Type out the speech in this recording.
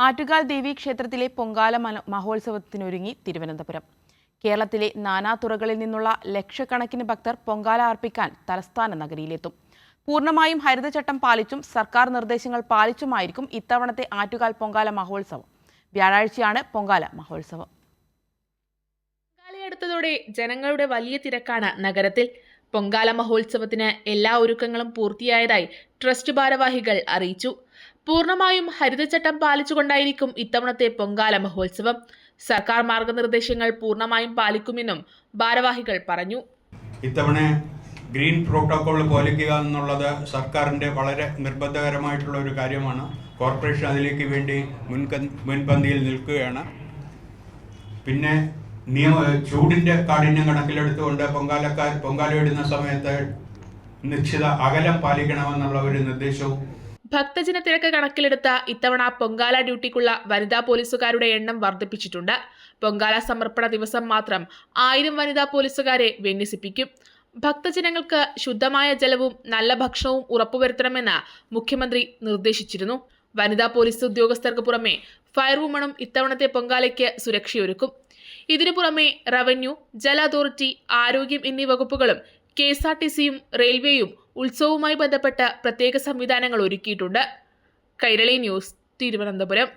ആറ്റുകാൽ ദേവീക്ഷേത്രത്തിലെ പൊങ്കാല മഹോത്സവത്തിനൊരുങ്ങി തിരുവനന്തപുരം. കേരളത്തിലെ നാനാതുറകളിൽ നിന്നുള്ള ലക്ഷക്കണക്കിന് ഭക്തർ പൊങ്കാല അർപ്പിക്കാൻ തലസ്ഥാന നഗരിയിലെത്തും. പൂർണ്ണമായും ഹരിതചട്ടം പാലിച്ചും സർക്കാർ നിർദ്ദേശങ്ങൾ പാലിച്ചുമായിരിക്കും ഇത്തവണത്തെ ആറ്റുകാൽ പൊങ്കാല മഹോത്സവം. വ്യാഴാഴ്ചയാണ് പൊങ്കാല മഹോത്സവം. പൊങ്കാലയടുത്തതോടെ ജനങ്ങളുടെ വലിയ തിരക്കാണ് നഗരത്തിൽ. പൊങ്കാല മഹോത്സവത്തിന് എല്ലാ ഒരുക്കങ്ങളും പൂർത്തിയായതായി ട്രസ്റ്റ് ഭാരവാഹികൾ അറിയിച്ചു. പൂർണ്ണമായും ഹരിതചട്ടം പാലിച്ചുകൊണ്ടായിരിക്കും ഇത്തവണത്തെ പൊങ്കാല മഹോത്സവം. സർക്കാർ മാർഗനിർദ്ദേശങ്ങൾ പൂർണ്ണമായും പാലിക്കുമെന്നും ഭാരവാഹികൾ പറഞ്ഞു. ഇത്തവണ ഗ്രീൻ പ്രോട്ടോകോൾ പാലിക്കുക എന്നുള്ളത് സർക്കാരിൻ്റെ വളരെ നിർബന്ധകരമായിട്ടുള്ള ഒരു കാര്യമാണ്. കോർപ്പറേഷൻ അതിലേക്ക് വേണ്ടി മുൻപന്തിയിൽ നിൽക്കുകയാണ്. പിന്നെ ചൂടിൻ്റെ കാഠിന്യം കണക്കിലെടുത്തുകൊണ്ട് പൊങ്കാലയിടുന്ന സമയത്ത് നിശ്ചിത അകലം പാലിക്കണമെന്നുള്ള ഒരു നിർദ്ദേശവും. ഭക്തജന തിരക്ക് കണക്കിലെടുത്ത ഇത്തവണ പൊങ്കാല ഡ്യൂട്ടിക്കുള്ള വനിതാ പോലീസുകാരുടെ എണ്ണം വർദ്ധിപ്പിച്ചിട്ടുണ്ട്. പൊങ്കാല സമർപ്പണ ദിവസം മാത്രം 1000 വനിതാ പോലീസുകാരെ വിന്യസിപ്പിക്കും. ഭക്തജനങ്ങൾക്ക് ശുദ്ധമായ ജലവും നല്ല ഭക്ഷണവും ഉറപ്പുവരുത്തണമെന്ന് മുഖ്യമന്ത്രി നിർദ്ദേശിച്ചിരുന്നു. വനിതാ പോലീസ് ഉദ്യോഗസ്ഥർക്ക് പുറമെ ഫയർ വുമണും ഇത്തവണത്തെ പൊങ്കാലയ്ക്ക് സുരക്ഷയൊരുക്കും. ഇതിനു പുറമെ റവന്യൂ, ജല അതോറിറ്റി, ആരോഗ്യം എന്നീ വകുപ്പുകളും KSRTCയും റെയിൽവേയും ഉത്സവവുമായി ബന്ധപ്പെട്ട് പ്രത്യേക സംവിധാനങ്ങൾ ഒരുക്കിയിട്ടുണ്ട്. കൈരളി ന്യൂസ്, തിരുവനന്തപുരം.